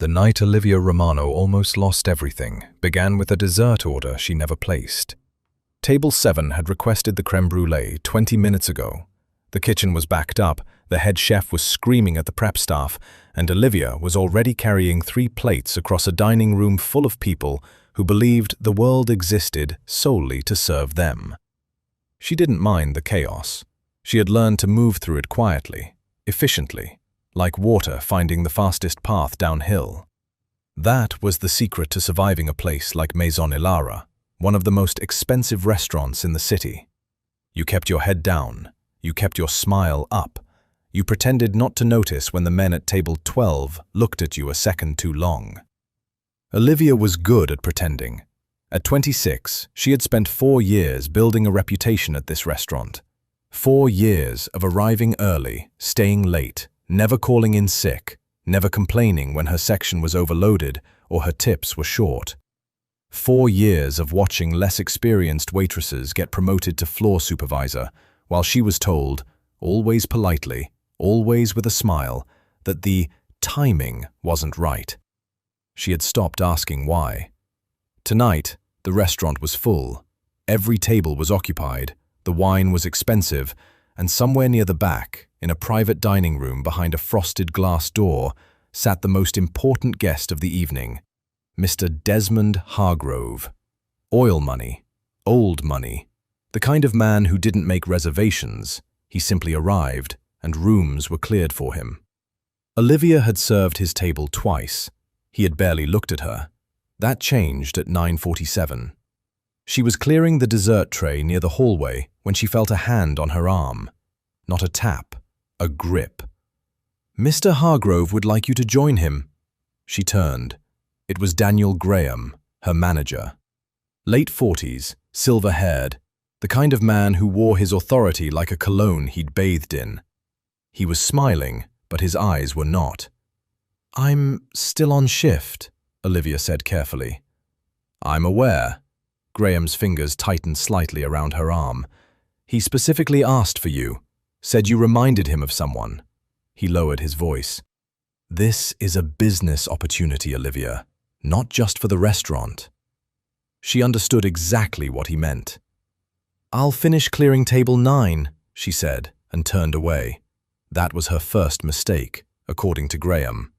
The night Olivia Romano almost lost everything began with a dessert order she never placed. Table 7 had requested the creme brulee 20 minutes ago. The kitchen was backed up, the head chef was screaming at the prep staff, and Olivia was already carrying 3 plates across a dining room full of people who believed the world existed solely to serve them. She didn't mind the chaos. She had learned to move through it quietly, efficiently, like water finding the fastest path downhill. That was the secret to surviving a place like Maison Ilara, one of the most expensive restaurants in the city. You kept your head down, you kept your smile up, you pretended not to notice when the men at table 12 looked at you a second too long. Olivia was good at pretending. At 26, she had spent 4 years building a reputation at this restaurant. 4 years of arriving early, staying late, never calling in sick, never complaining when her section was overloaded or her tips were short. 4 years of watching less experienced waitresses get promoted to floor supervisor, while she was told, always politely, always with a smile, that the timing wasn't right. She had stopped asking why. Tonight, the restaurant was full. Every table was occupied, the wine was expensive, and somewhere near the back, in a private dining room behind a frosted glass door, sat the most important guest of the evening, Mr. Desmond Hargrove. Oil money, old money, the kind of man who didn't make reservations. He simply arrived, and rooms were cleared for him. Olivia had served his table twice. He had barely looked at her. That changed at 9:47. She was clearing the dessert tray near the hallway when she felt a hand on her arm. Not a tap, a grip. "Mr. Hargrove would like you to join him." She turned. It was Daniel Graham, her manager. Late 40s, silver-haired, the kind of man who wore his authority like a cologne he'd bathed in. He was smiling, but his eyes were not. "I'm still on shift," Olivia said carefully. "I'm aware." Graham's fingers tightened slightly around her arm. "He specifically asked for you, said you reminded him of someone." He lowered his voice. "This is a business opportunity, Olivia, not just for the restaurant." She understood exactly what he meant. "I'll finish clearing table 9, she said, and turned away. That was her first mistake, according to Graham.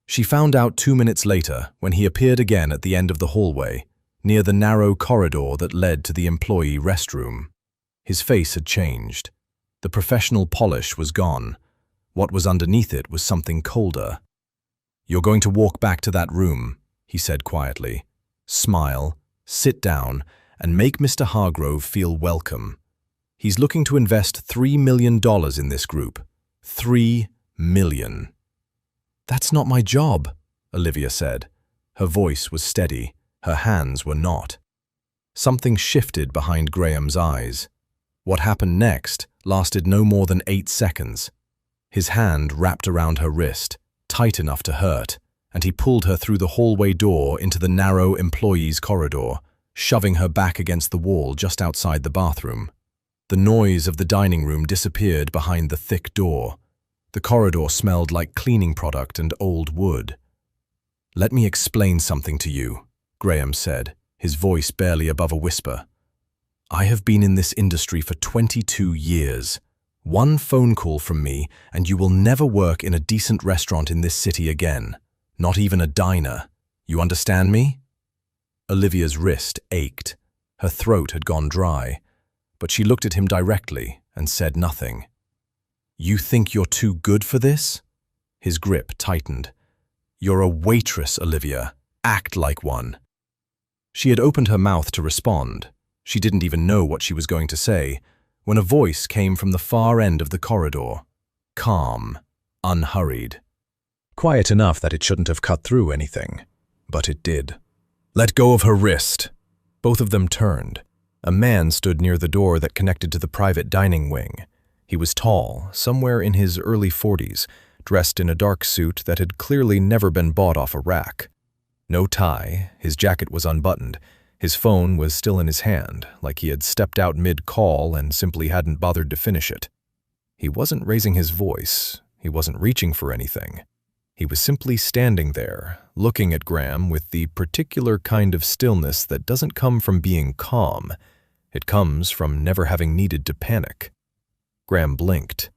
She found out 2 minutes later when he appeared again at the end of the hallway, near the narrow corridor that led to the employee restroom. His face had changed. The professional polish was gone. What was underneath it was something colder. "You're going to walk back to that room," he said quietly. "Smile, sit down, and make Mr. Hargrove feel welcome. He's looking to invest $3 million in this group. $3 million. "That's not my job," Olivia said. Her voice was steady. Her hands were not. Something shifted behind Graham's eyes. What happened next lasted no more than 8 seconds. His hand wrapped around her wrist, tight enough to hurt, and he pulled her through the hallway door into the narrow employees' corridor, shoving her back against the wall just outside the bathroom. The noise of the dining room disappeared behind the thick door. The corridor smelled like cleaning product and old wood. "Let me explain something to you," Graham said, his voice barely above a whisper. "I have been in this industry for 22 years. One phone call from me and you will never work in a decent restaurant in this city again, not even a diner. You understand me?" Olivia's wrist ached. Her throat had gone dry, but she looked at him directly and said nothing. "You think you're too good for this?" His grip tightened. "You're a waitress, Olivia. Act like one." She had opened her mouth to respond. She didn't even know what she was going to say, when a voice came from the far end of the corridor. Calm, unhurried. Quiet enough that it shouldn't have cut through anything, but it did. "Let go of her wrist." Both of them turned. A man stood near the door that connected to the private dining wing. He was tall, somewhere in his early 40s, dressed in a dark suit that had clearly never been bought off a rack. No tie, his jacket was unbuttoned, his phone was still in his hand, like he had stepped out mid-call and simply hadn't bothered to finish it. He wasn't raising his voice, he wasn't reaching for anything. He was simply standing there, looking at Graham with the particular kind of stillness that doesn't come from being calm. It comes from never having needed to panic. Graham blinked.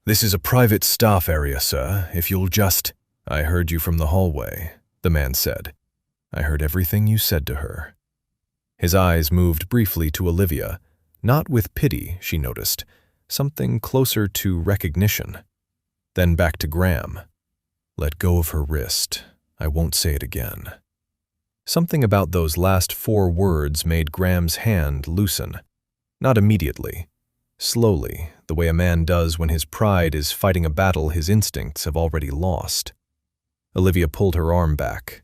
"This is a private staff area, sir. If you'll just—" "I heard you from the hallway," the man said. "I heard everything you said to her." His eyes moved briefly to Olivia, not with pity, she noticed, something closer to recognition. Then back to Graham. "Let go of her wrist. I won't say it again." Something about those last 4 words made Graham's hand loosen. Not immediately. Slowly, the way a man does when his pride is fighting a battle his instincts have already lost. Olivia pulled her arm back.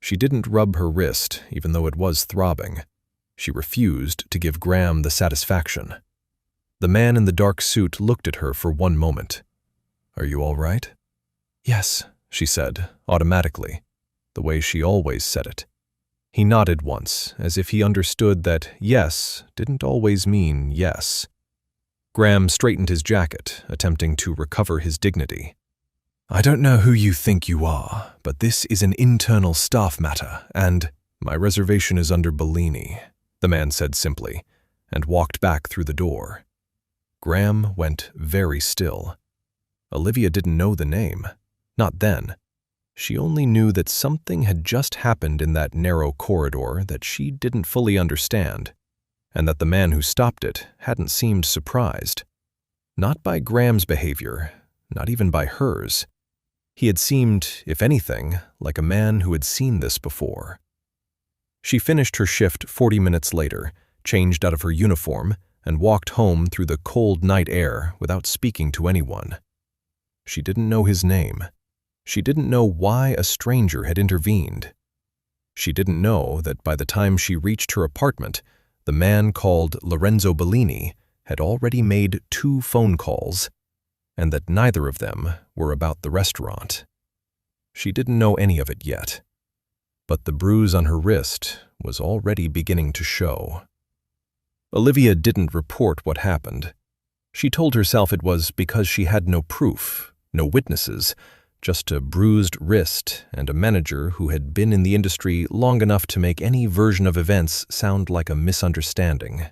She didn't rub her wrist, even though it was throbbing. She refused to give Graham the satisfaction. The man in the dark suit looked at her for one moment. "Are you all right?" "Yes," she said, automatically, the way she always said it. He nodded once, as if he understood that yes didn't always mean yes. Graham straightened his jacket, attempting to recover his dignity. "I don't know who you think you are, but this is an internal staff matter, and my reservation is under Bellini," the man said simply, and walked back through the door. Graham went very still. Olivia didn't know the name. Not then. She only knew that something had just happened in that narrow corridor that she didn't fully understand, and that the man who stopped it hadn't seemed surprised. Not by Graham's behavior, not even by hers. He had seemed, if anything, like a man who had seen this before. She finished her shift 40 minutes later, changed out of her uniform, and walked home through the cold night air without speaking to anyone. She didn't know his name. She didn't know why a stranger had intervened. She didn't know that by the time she reached her apartment, the man called Lorenzo Bellini had already made 2 phone calls, and that neither of them were about the restaurant. She didn't know any of it yet, but the bruise on her wrist was already beginning to show. Olivia didn't report what happened. She told herself it was because she had no proof, no witnesses, just a bruised wrist and a manager who had been in the industry long enough to make any version of events sound like a misunderstanding.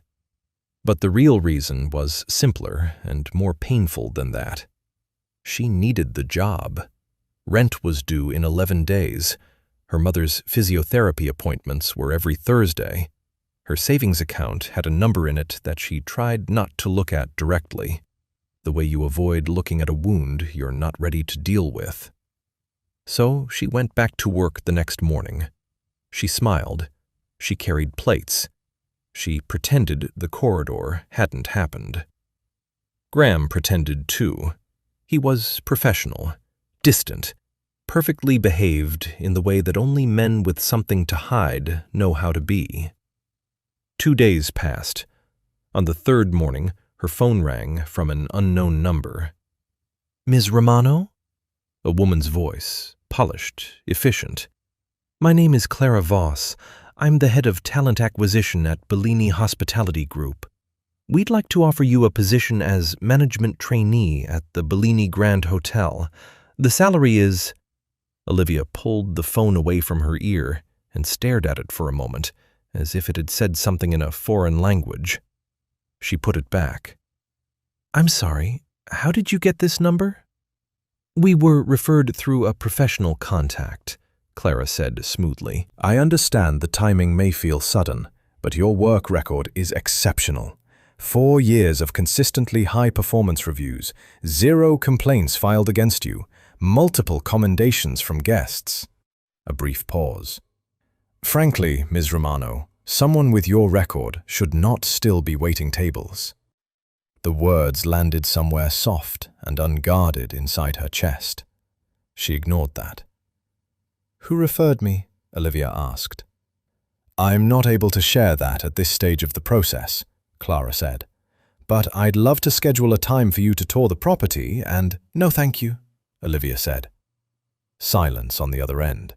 But the real reason was simpler and more painful than that. She needed the job. Rent was due in 11 days. Her mother's physiotherapy appointments were every Thursday. Her savings account had a number in it that she tried not to look at directly, the way you avoid looking at a wound you're not ready to deal with. So she went back to work the next morning. She smiled. She carried plates. She pretended the corridor hadn't happened. Graham pretended too. He was professional, distant, perfectly behaved in the way that only men with something to hide know how to be. 2 days passed. On the 3rd morning, her phone rang from an unknown number. "Ms. Romano?" A woman's voice, polished, efficient. "My name is Clara Voss. I'm the head of talent acquisition at Bellini Hospitality Group. We'd like to offer you a position as management trainee at the Bellini Grand Hotel. The salary is—" Olivia pulled the phone away from her ear and stared at it for a moment, as if it had said something in a foreign language. She put it back. "I'm sorry, how did you get this number?" "We were referred through a professional contact," Clara said smoothly. "I understand the timing may feel sudden, but your work record is exceptional. 4 years of consistently high performance reviews, 0 complaints filed against you, multiple commendations from guests." A brief pause. "Frankly, Ms. Romano, someone with your record should not still be waiting tables." The words landed somewhere soft and unguarded inside her chest. She ignored that. "Who referred me?" Olivia asked. "I'm not able to share that at this stage of the process," Clara said. "But I'd love to schedule a time for you to tour the property and—" "No, thank you," Olivia said. Silence on the other end.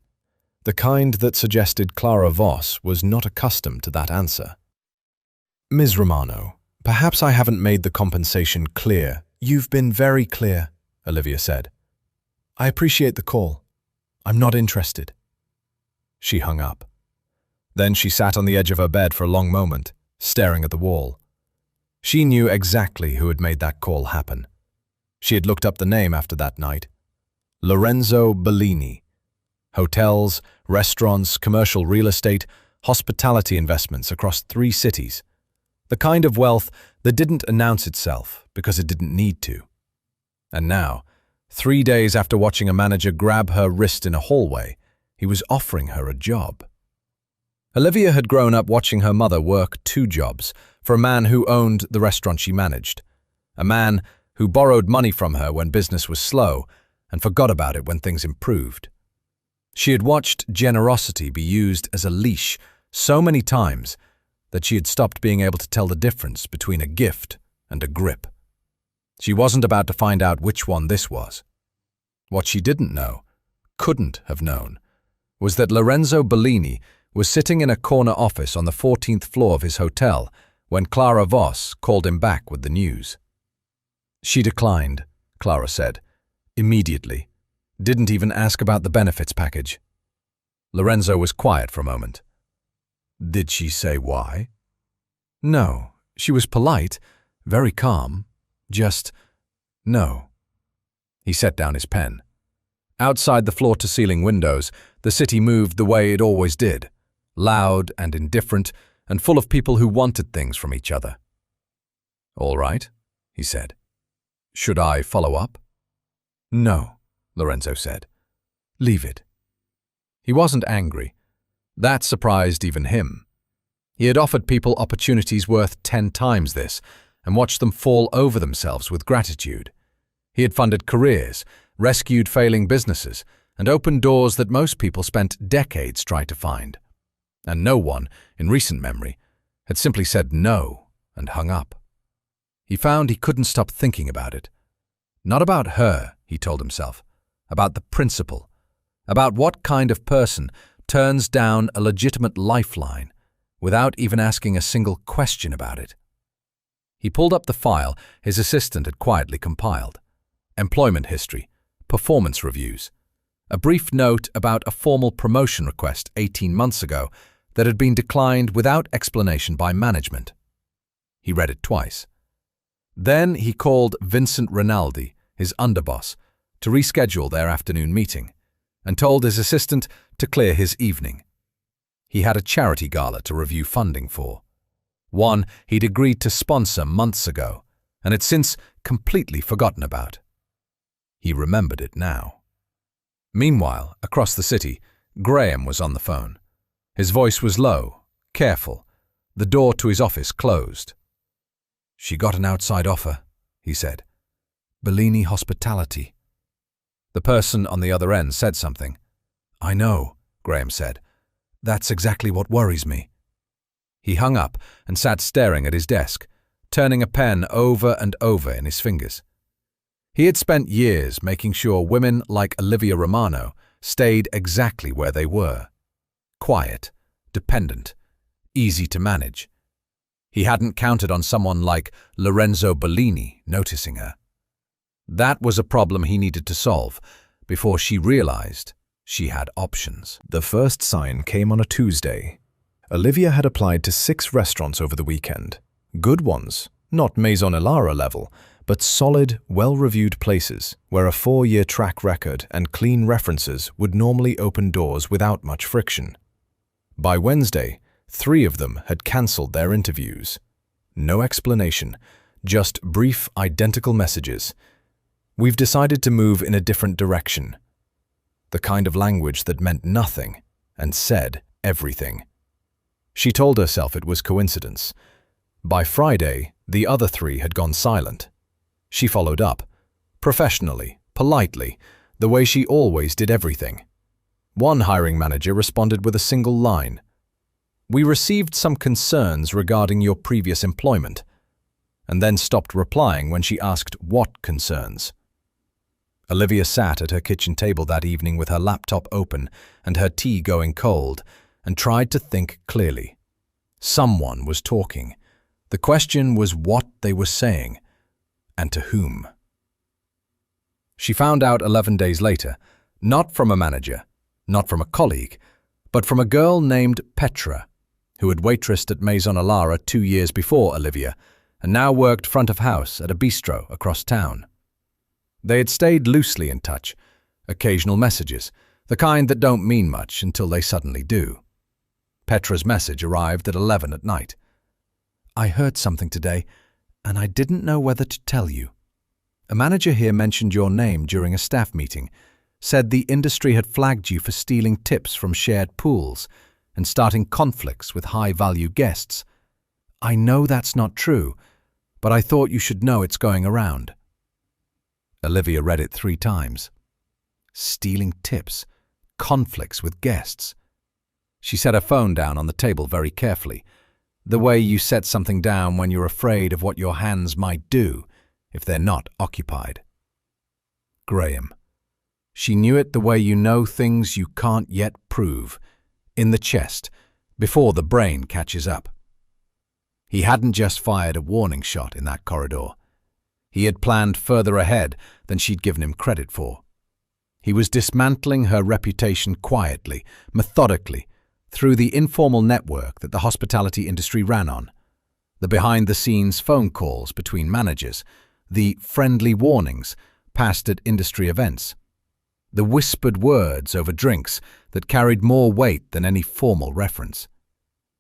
The kind that suggested Clara Voss was not accustomed to that answer. "Ms. Romano, perhaps I haven't made the compensation clear." "You've been very clear," Olivia said. "I appreciate the call." I'm not interested." She hung up. Then she sat on the edge of her bed for a long moment, staring at the wall. She knew exactly who had made that call happen. She had looked up the name after that night. Lorenzo Bellini. Hotels, restaurants, commercial real estate, hospitality investments across 3 cities. The kind of wealth that didn't announce itself because it didn't need to. And now, 3 days after watching a manager grab her wrist in a hallway, he was offering her a job. Olivia had grown up watching her mother work 2 jobs for a man who owned the restaurant she managed. A man who borrowed money from her when business was slow and forgot about it when things improved. She had watched generosity be used as a leash so many times that she had stopped being able to tell the difference between a gift and a grip. She wasn't about to find out which one this was. What she didn't know, couldn't have known, was that Lorenzo Bellini was sitting in a corner office on the 14th floor of his hotel when Clara Voss called him back with the news. She declined, Clara said, immediately. Didn't even ask about the benefits package. Lorenzo was quiet for a moment. Did she say why? No, she was polite, very calm, just no. He set down his pen. Outside the floor-to-ceiling windows, the city moved the way it always did, loud and indifferent and full of people who wanted things from each other. All right, he said. Should I follow up? No, Lorenzo said. Leave it. He wasn't angry. That surprised even him. He had offered people opportunities worth 10 times this and watched them fall over themselves with gratitude. He had funded careers, rescued failing businesses, and opened doors that most people spent decades trying to find. And no one, in recent memory, had simply said no and hung up. He found he couldn't stop thinking about it. Not about her, he told himself, about the principle, about what kind of person turns down a legitimate lifeline without even asking a single question about it. He pulled up the file his assistant had quietly compiled. Employment history, performance reviews, a brief note about a formal promotion request 18 months ago that had been declined without explanation by management. He read it twice. Then he called Vincent Rinaldi, his underboss, to reschedule their afternoon meeting, and told his assistant to clear his evening. He had a charity gala to review funding for. One he'd agreed to sponsor months ago, and had since completely forgotten about. He remembered it now. Meanwhile, across the city, Graham was on the phone. His voice was low, careful, the door to his office closed. She got an outside offer, he said. Bellini Hospitality. The person on the other end said something. I know, Graham said. That's exactly what worries me. He hung up and sat staring at his desk, turning a pen over and over in his fingers. He had spent years making sure women like Olivia Romano stayed exactly where they were. Quiet, dependent, easy to manage. He hadn't counted on someone like Lorenzo Bellini noticing her. That was a problem he needed to solve before she realized she had options. The first sign came on a Tuesday. Olivia had applied to 6 restaurants over the weekend. Good ones, not Maison Elara level, but solid, well-reviewed places where a 4-year track record and clean references would normally open doors without much friction. By Wednesday, 3 of them had cancelled their interviews. No explanation, just brief, identical messages. We've decided to move in a different direction. The kind of language that meant nothing and said everything. She told herself it was coincidence. By Friday, the other 3 had gone silent. She followed up, professionally, politely, the way she always did everything. One hiring manager responded with a single line. We received some concerns regarding your previous employment, and then stopped replying when she asked what concerns. Olivia sat at her kitchen table that evening with her laptop open and her tea going cold, and tried to think clearly. Someone was talking. The question was what they were saying, and to whom. She found out 11 days later, not from a manager, Not from a colleague, but from a girl named Petra, who had waitressed at Maison Alara 2 years before Olivia and now worked front of house at a bistro across town. They had stayed loosely in touch, occasional messages, the kind that don't mean much until they suddenly do. Petra's message arrived at 11 at night. "I heard something today, and I didn't know whether to tell you. A manager here mentioned your name during a staff meeting, said the industry had flagged you for stealing tips from shared pools and starting conflicts with high-value guests. I know that's not true, but I thought you should know it's going around." Olivia read it 3 times. Stealing tips, conflicts with guests. She set her phone down on the table very carefully, the way you set something down when you're afraid of what your hands might do if they're not occupied. Graham. She knew it the way you know things you can't yet prove, in the chest, before the brain catches up. He hadn't just fired a warning shot in that corridor. He had planned further ahead than she'd given him credit for. He was dismantling her reputation quietly, methodically, through the informal network that the hospitality industry ran on. The behind-the-scenes phone calls between managers, the friendly warnings passed at industry events, the whispered words over drinks that carried more weight than any formal reference.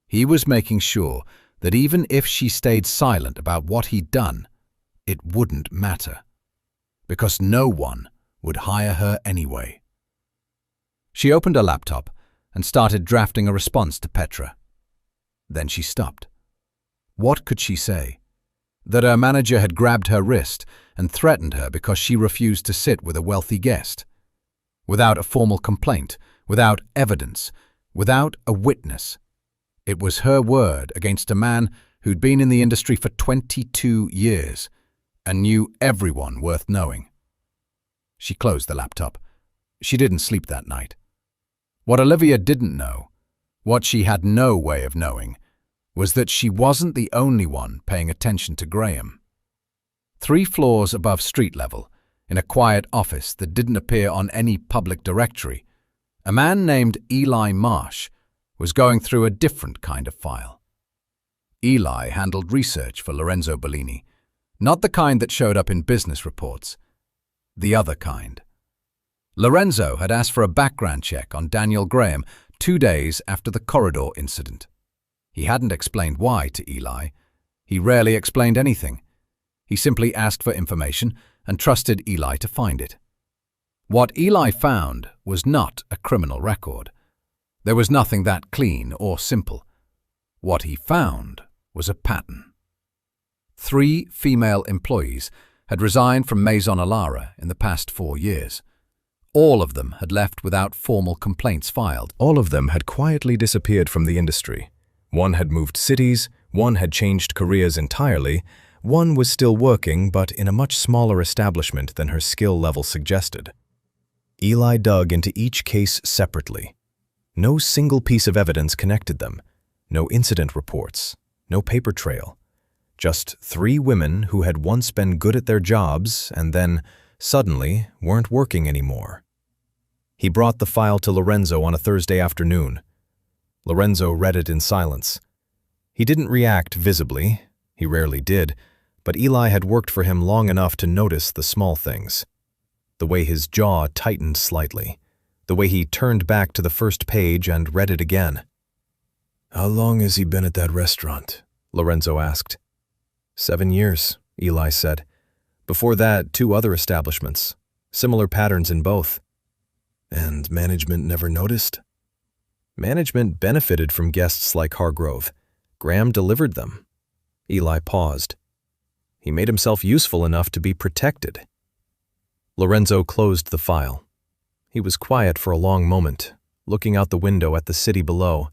He was making sure that even if she stayed silent about what he'd done, it wouldn't matter, because no one would hire her anyway. She opened her laptop and started drafting a response to Petra. Then she stopped. What could she say? That her manager had grabbed her wrist and threatened her because she refused to sit with a wealthy guest? Without a formal complaint, without evidence, without a witness. It was her word against a man who'd been in the industry for 22 years and knew everyone worth knowing. She closed the laptop. She didn't sleep that night. What Olivia didn't know, what she had no way of knowing, was that she wasn't the only one paying attention to Graham. 3 floors above street level, in a quiet office that didn't appear on any public directory, a man named Eli Marsh was going through a different kind of file. Eli handled research for Lorenzo Bellini, not the kind that showed up in business reports, the other kind. Lorenzo had asked for a background check on Daniel Graham 2 days after the corridor incident. He hadn't explained why to Eli. He rarely explained anything. He simply asked for information and trusted Eli to find it. What Eli found was not a criminal record. There was nothing that clean or simple. What he found was a pattern. 3 female employees had resigned from Maison Alara in the past 4 years. All of them had left without formal complaints filed. All of them had quietly disappeared from the industry. One had moved cities, one had changed careers entirely, one was still working but in a much smaller establishment than her skill level suggested. Eli dug into each case separately. No single piece of evidence connected them, no incident reports, no paper trail. Just 3 women who had once been good at their jobs and then, suddenly, weren't working anymore. He brought the file to Lorenzo on a Thursday afternoon. Lorenzo read it in silence. He didn't react visibly, he rarely did, but Eli had worked for him long enough to notice the small things. The way his jaw tightened slightly, the way he turned back to the first page and read it again. "How long has he been at that restaurant?" Lorenzo asked. 7 years, Eli said. Before that, 2 other establishments. Similar patterns in both. And management never noticed? Management benefited from guests like Hargrove. Graham delivered them. Eli paused. He made himself useful enough to be protected. Lorenzo closed the file. He was quiet for a long moment, looking out the window at the city below.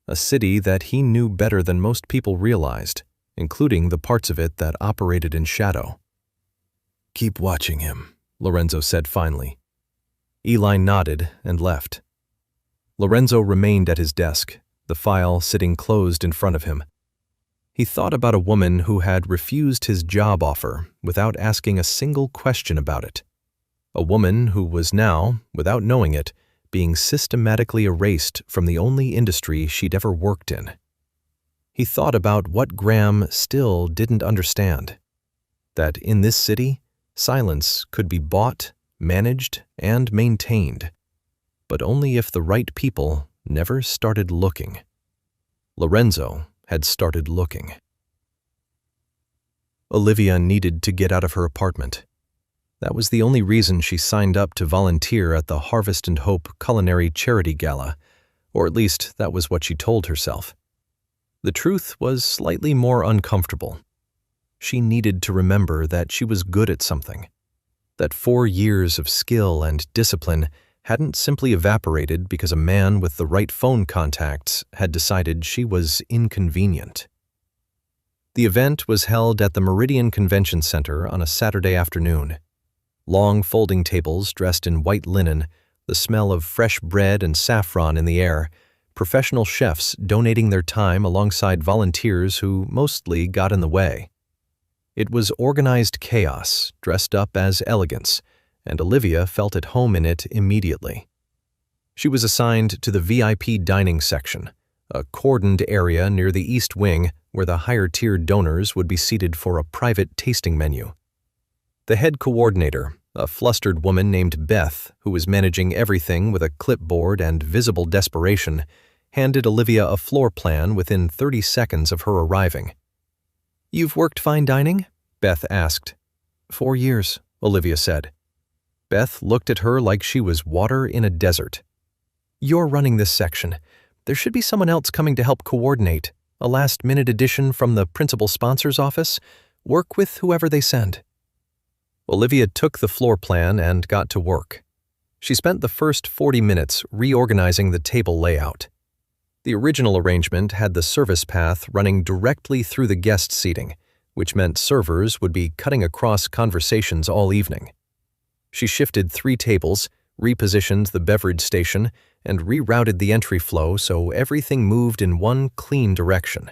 A city that he knew better than most people realized, including the parts of it that operated in shadow. "Keep watching him," Lorenzo said finally. Eli nodded and left. Lorenzo remained at his desk, the file sitting closed in front of him. He thought about a woman who had refused his job offer without asking a single question about it. A woman who was now, without knowing it, being systematically erased from the only industry she'd ever worked in. He thought about what Graham still didn't understand, that in this city, silence could be bought, managed, and maintained, but only if the right people never started looking. Lorenzo had started looking. Olivia needed to get out of her apartment. That was the only reason she signed up to volunteer at the Harvest and Hope Culinary Charity Gala, or at least that was what she told herself. The truth was slightly more uncomfortable. She needed to remember that she was good at something, that 4 years of skill and discipline hadn't simply evaporated because a man with the right phone contacts had decided she was inconvenient. The event was held at the Meridian Convention Center on a Saturday afternoon. Long folding tables dressed in white linen, the smell of fresh bread and saffron in the air, professional chefs donating their time alongside volunteers who mostly got in the way. It was organized chaos dressed up as elegance, and Olivia felt at home in it immediately. She was assigned to the VIP dining section, a cordoned area near the east wing where the higher-tier donors would be seated for a private tasting menu. The head coordinator, a flustered woman named Beth, who was managing everything with a clipboard and visible desperation, handed Olivia a floor plan within 30 seconds of her arriving. "You've worked fine dining?" Beth asked. 4 years, Olivia said. Beth looked at her like she was water in a desert. "You're running this section. There should be someone else coming to help coordinate. A last-minute addition from the principal sponsor's office. Work with whoever they send." Olivia took the floor plan and got to work. She spent the first 40 minutes reorganizing the table layout. The original arrangement had the service path running directly through the guest seating, which meant servers would be cutting across conversations all evening. She shifted 3 tables, repositioned the beverage station, and rerouted the entry flow so everything moved in one clean direction.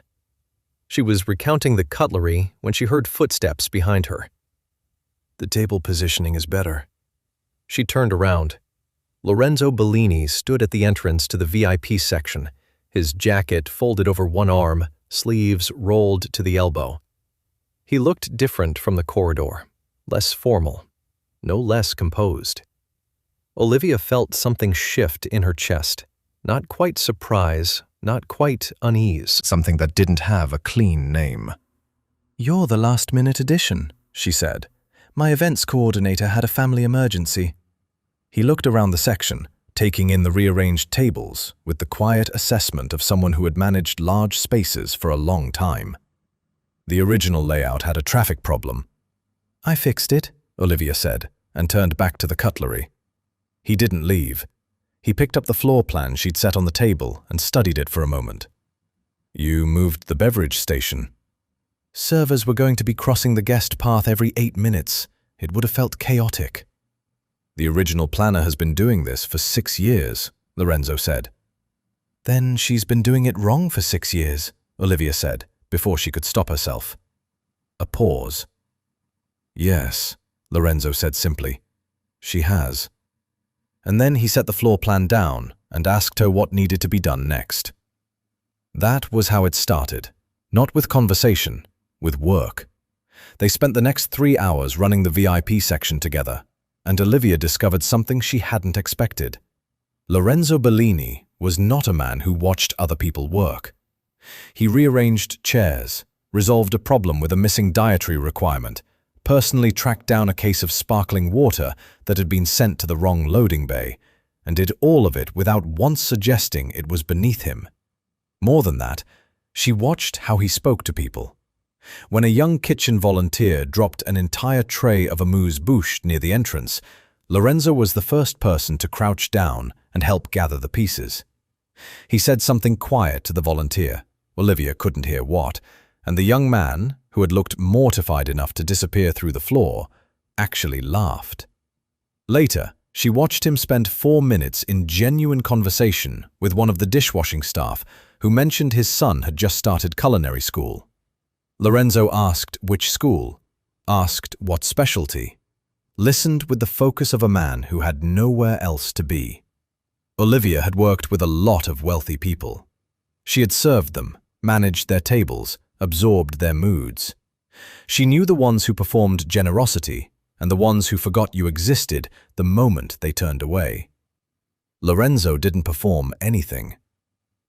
She was recounting the cutlery when she heard footsteps behind her. "The table positioning is better." She turned around. Lorenzo Bellini stood at the entrance to the VIP section, his jacket folded over one arm, sleeves rolled to the elbow. He looked different from the corridor, less formal, no less composed. Olivia felt something shift in her chest, not quite surprise, not quite unease. Something that didn't have a clean name. "You're the last-minute addition," she said. "My events coordinator had a family emergency." He looked around the section, taking in the rearranged tables with the quiet assessment of someone who had managed large spaces for a long time. The original layout had a traffic problem. "I fixed it," Olivia said, and turned back to the cutlery. He didn't leave. He picked up the floor plan she'd set on the table and studied it for a moment. "You moved the beverage station." "Servers were going to be crossing the guest path every 8 minutes. It would have felt chaotic." "The original planner has been doing this for 6 years, Lorenzo said. "Then she's been doing it wrong for 6 years, Olivia said, before she could stop herself. A pause. "Yes," Lorenzo said simply. "She has." And then he set the floor plan down and asked her what needed to be done next. That was how it started, not with conversation, with work. They spent the next 3 hours running the VIP section together, and Olivia discovered something she hadn't expected. Lorenzo Bellini was not a man who watched other people work. He rearranged chairs, resolved a problem with a missing dietary requirement, personally tracked down a case of sparkling water that had been sent to the wrong loading bay, and did all of it without once suggesting it was beneath him. More than that, she watched how he spoke to people. When a young kitchen volunteer dropped an entire tray of amuse-bouche near the entrance, Lorenzo was the first person to crouch down and help gather the pieces. He said something quiet to the volunteer. Olivia couldn't hear what, and the young man, who had looked mortified enough to disappear through the floor, actually laughed. Later, she watched him spend 4 minutes in genuine conversation with one of the dishwashing staff who mentioned his son had just started culinary school. Lorenzo asked which school, asked what specialty, listened with the focus of a man who had nowhere else to be. Olivia had worked with a lot of wealthy people. She had served them, managed their tables, absorbed their moods. She knew the ones who performed generosity and the ones who forgot you existed the moment they turned away. Lorenzo didn't perform anything.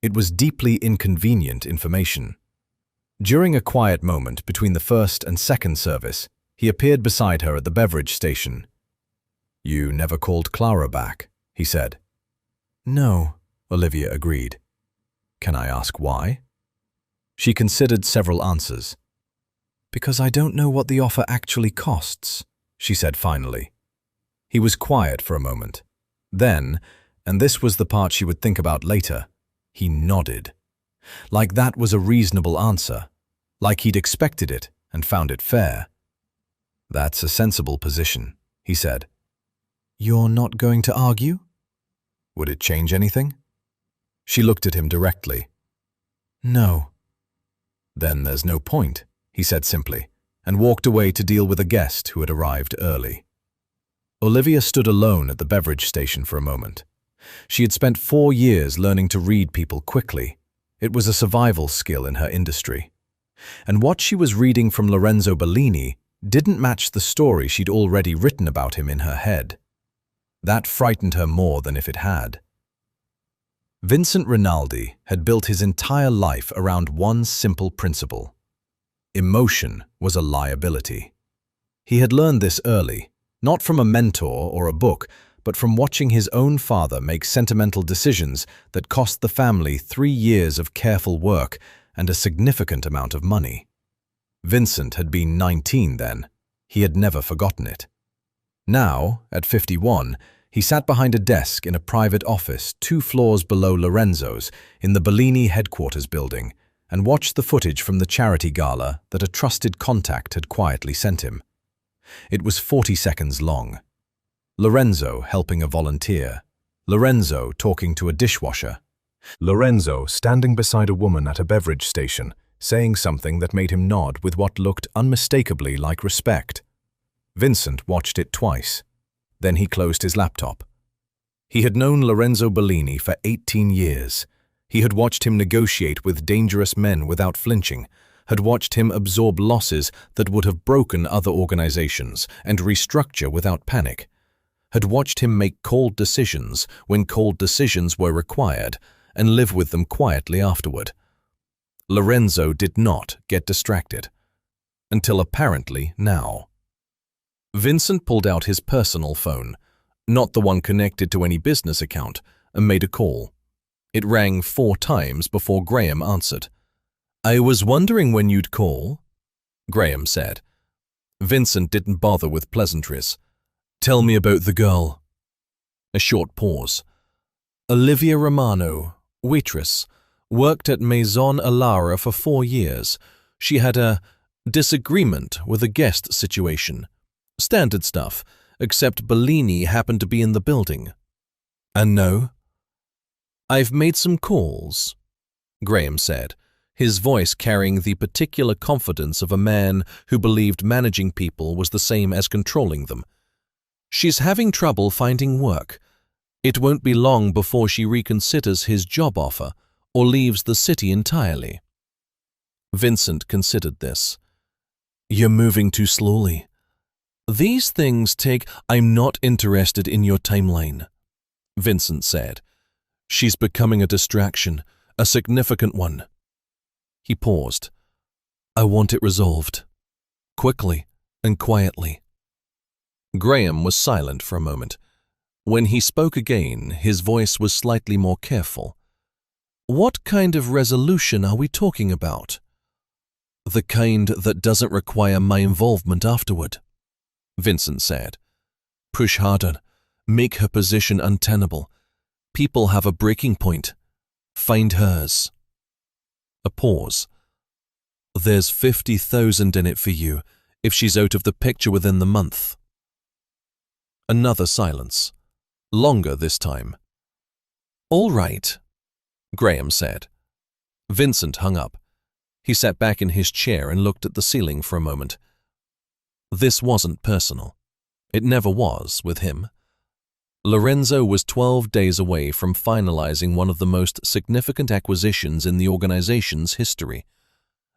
It was deeply inconvenient information. During a quiet moment between the first and second service, he appeared beside her at the beverage station. "You never called Clara back," he said. "No," Olivia agreed. "Can I ask why?" She considered several answers. "Because I don't know what the offer actually costs," she said finally. He was quiet for a moment. Then, and this was the part she would think about later, he nodded. Like that was a reasonable answer. Like he'd expected it and found it fair. "That's a sensible position," he said. "You're not going to argue?" "Would it change anything?" She looked at him directly. "No." "Then there's no point," he said simply, and walked away to deal with a guest who had arrived early. Olivia stood alone at the beverage station for a moment. She had spent 4 years learning to read people quickly. It was a survival skill in her industry. And what she was reading from Lorenzo Bellini didn't match the story she'd already written about him in her head. That frightened her more than if it had. Vincent Rinaldi had built his entire life around one simple principle. Emotion was a liability. He had learned this early, not from a mentor or a book, but from watching his own father make sentimental decisions that cost the family 3 years of careful work and a significant amount of money. Vincent had been 19 then. He had never forgotten it. Now, at 51, he sat behind a desk in a private office 2 floors below Lorenzo's in the Bellini headquarters building and watched the footage from the charity gala that a trusted contact had quietly sent him. It was 40 seconds long. Lorenzo helping a volunteer. Lorenzo talking to a dishwasher. Lorenzo standing beside a woman at a beverage station, saying something that made him nod with what looked unmistakably like respect. Vincent watched it twice. Then he closed his laptop. He had known Lorenzo Bellini for 18 years. He had watched him negotiate with dangerous men without flinching, had watched him absorb losses that would have broken other organizations and restructure without panic, had watched him make cold decisions when cold decisions were required and live with them quietly afterward. Lorenzo did not get distracted. Until apparently now. Vincent pulled out his personal phone, not the one connected to any business account, and made a call. It rang 4 times before Graham answered. "I was wondering when you'd call," Graham said. Vincent didn't bother with pleasantries. "Tell me about the girl." A short pause. "Olivia Romano, waitress, worked at Maison Alara for 4 years. She had a disagreement with a guest situation. Standard stuff, except Bellini happened to be in the building." "And no?" "I've made some calls," Graham said, his voice carrying the particular confidence of a man who believed managing people was the same as controlling them. "She's having trouble finding work. It won't be long before she reconsiders his job offer or leaves the city entirely." Vincent considered this. "You're moving too slowly. These things take—" "I'm not interested in your timeline," Vincent said. "She's becoming a distraction, a significant one." He paused. "I want it resolved. Quickly and quietly." Graham was silent for a moment. When he spoke again, his voice was slightly more careful. "What kind of resolution are we talking about?" "The kind that doesn't require my involvement afterward," Vincent said. "Push harder. Make her position untenable. People have a breaking point. Find hers." A pause. "There's 50,000 in it for you if she's out of the picture within the month." Another silence. Longer this time. "All right," Graham said. Vincent hung up. He sat back in his chair and looked at the ceiling for a moment. This wasn't personal. It never was with him. Lorenzo was 12 days away from finalizing one of the most significant acquisitions in the organization's history,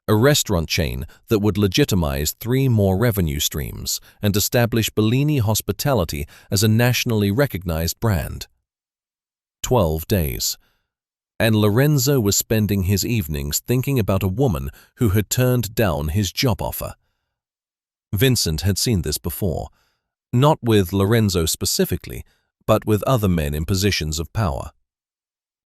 a restaurant chain that would legitimize 3 more revenue streams and establish Bellini hospitality as a nationally recognized brand. 12 days. And Lorenzo was spending his evenings thinking about a woman who had turned down his job offer. Vincent had seen this before, not with Lorenzo specifically, but with other men in positions of power.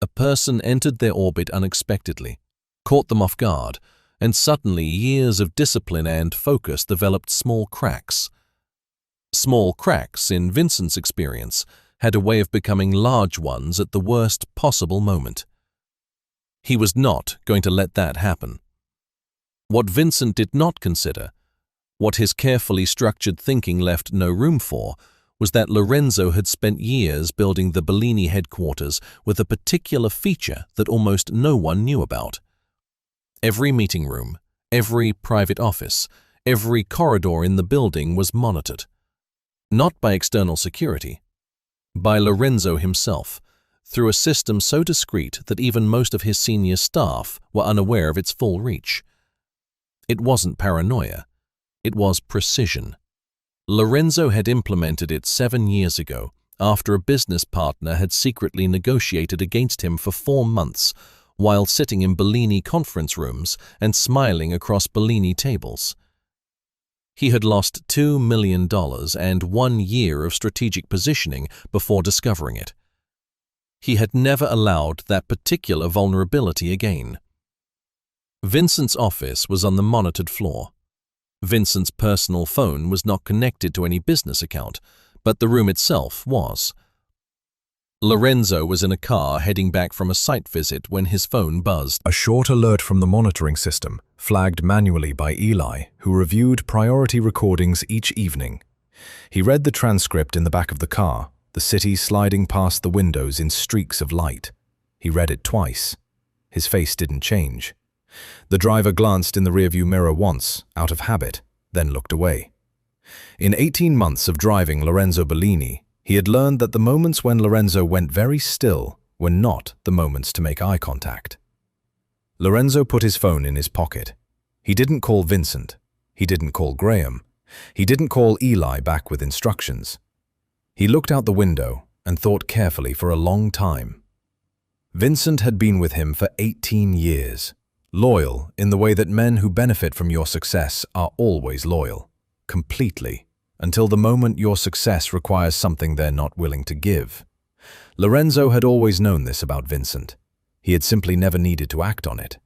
A person entered their orbit unexpectedly, caught them off guard, and suddenly years of discipline and focus developed small cracks. Small cracks, in Vincent's experience, had a way of becoming large ones at the worst possible moment. He was not going to let that happen. What Vincent did not consider, what his carefully structured thinking left no room for, was that Lorenzo had spent years building the Bellini headquarters with a particular feature that almost no one knew about. Every meeting room, every private office, every corridor in the building was monitored. Not by external security, by Lorenzo himself, through a system so discreet that even most of his senior staff were unaware of its full reach. It wasn't paranoia, it was precision. Lorenzo had implemented it 7 years ago after a business partner had secretly negotiated against him for 4 months while sitting in Bellini conference rooms and smiling across Bellini tables. He had lost $2 million and 1 year of strategic positioning before discovering it. He had never allowed that particular vulnerability again. Vincent's office was on the monitored floor. Vincent's personal phone was not connected to any business account, but the room itself was. Lorenzo was in a car heading back from a site visit when his phone buzzed. A short alert from the monitoring system, flagged manually by Eli, who reviewed priority recordings each evening. He read the transcript in the back of the car, the city sliding past the windows in streaks of light. He read it twice. His face didn't change. The driver glanced in the rearview mirror once, out of habit, then looked away. In 18 months of driving Lorenzo Bellini, he had learned that the moments when Lorenzo went very still were not the moments to make eye contact. Lorenzo put his phone in his pocket. He didn't call Vincent. He didn't call Graham. He didn't call Eli back with instructions. He looked out the window and thought carefully for a long time. Vincent had been with him for 18 years. Loyal in the way that men who benefit from your success are always loyal, completely, until the moment your success requires something they're not willing to give. Lorenzo had always known this about Vincent. He had simply never needed to act on it.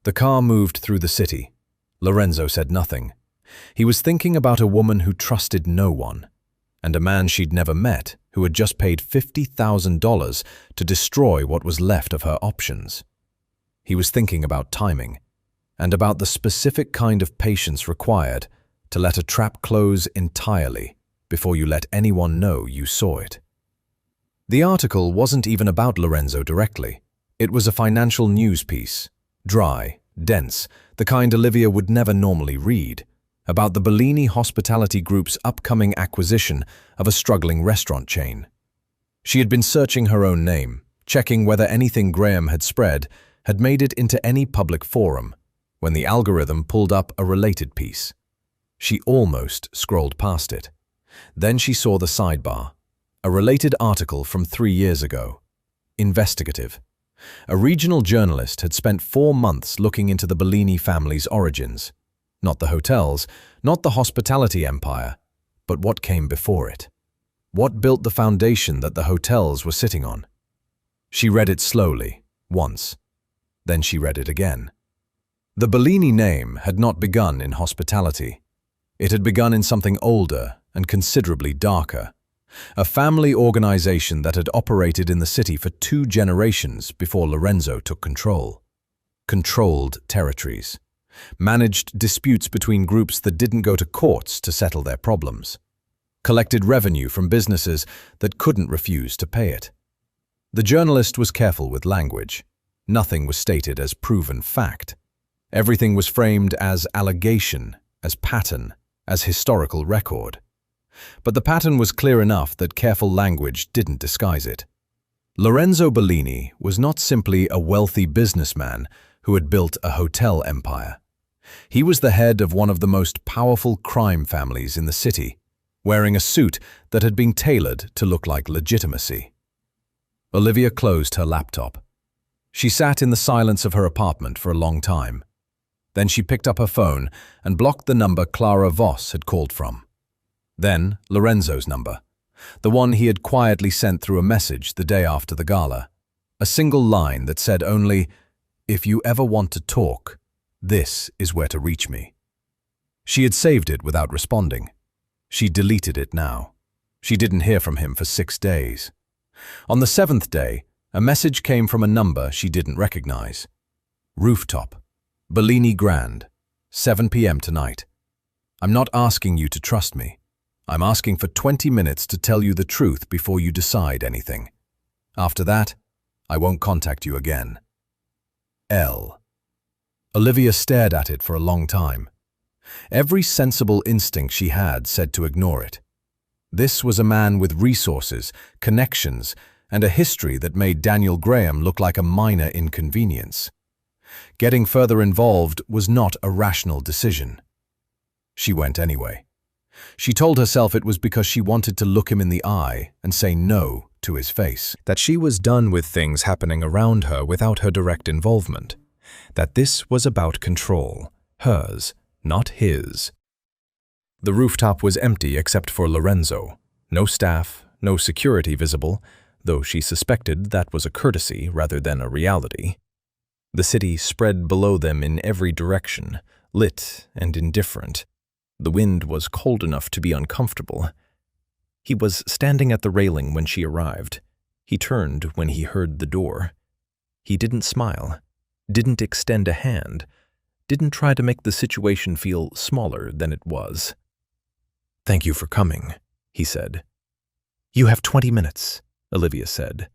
The car moved through the city. Lorenzo said nothing. He was thinking about a woman who trusted no one, and a man she'd never met who had just paid $50,000 to destroy what was left of her options. He was thinking about timing, and about the specific kind of patience required to let a trap close entirely before you let anyone know you saw it. The article wasn't even about Lorenzo directly. It was a financial news piece, dry, dense, the kind Olivia would never normally read, about the Bellini Hospitality Group's upcoming acquisition of a struggling restaurant chain. She had been searching her own name, checking whether anything Graham had spread had made it into any public forum, when the algorithm pulled up a related piece. She almost scrolled past it. Then she saw the sidebar, a related article from 3 years ago. Investigative. A regional journalist had spent 4 months looking into the Bellini family's origins. Not the hotels, not the hospitality empire, but what came before it. What built the foundation that the hotels were sitting on? She read it slowly, once. Then she read it again. The Bellini name had not begun in hospitality. It had begun in something older and considerably darker. A family organization that had operated in the city for 2 generations before Lorenzo took control. Controlled territories. Managed disputes between groups that didn't go to courts to settle their problems. Collected revenue from businesses that couldn't refuse to pay it. The journalist was careful with language. Nothing was stated as proven fact. Everything was framed as allegation, as pattern, as historical record. But the pattern was clear enough that careful language didn't disguise it. Lorenzo Bellini was not simply a wealthy businessman who had built a hotel empire. He was the head of one of the most powerful crime families in the city, wearing a suit that had been tailored to look like legitimacy. Olivia closed her laptop. She sat in the silence of her apartment for a long time. Then she picked up her phone and blocked the number Clara Voss had called from. Then Lorenzo's number, the one he had quietly sent through a message the day after the gala. A single line that said only, "If you ever want to talk, this is where to reach me." She had saved it without responding. She deleted it now. She didn't hear from him for 6 days. On the 7th day, a message came from a number she didn't recognize. Rooftop, Bellini Grand, 7 p.m. tonight. I'm not asking you to trust me. I'm asking for 20 minutes to tell you the truth before you decide anything. After that, I won't contact you again. L. Olivia stared at it for a long time. Every sensible instinct she had said to ignore it. This was a man with resources, connections, and a history that made Daniel Graham look like a minor inconvenience. Getting further involved was not a rational decision. She went anyway. She told herself it was because she wanted to look him in the eye and say no to his face. That she was done with things happening around her without her direct involvement. That this was about control, hers, not his. The rooftop was empty except for Lorenzo. No staff, no security visible, though she suspected that was a courtesy rather than a reality. The city spread below them in every direction, lit and indifferent. The wind was cold enough to be uncomfortable. He was standing at the railing when she arrived. He turned when he heard the door. He didn't smile, didn't extend a hand, didn't try to make the situation feel smaller than it was. "Thank you for coming," he said. "You have 20 minutes, Olivia said.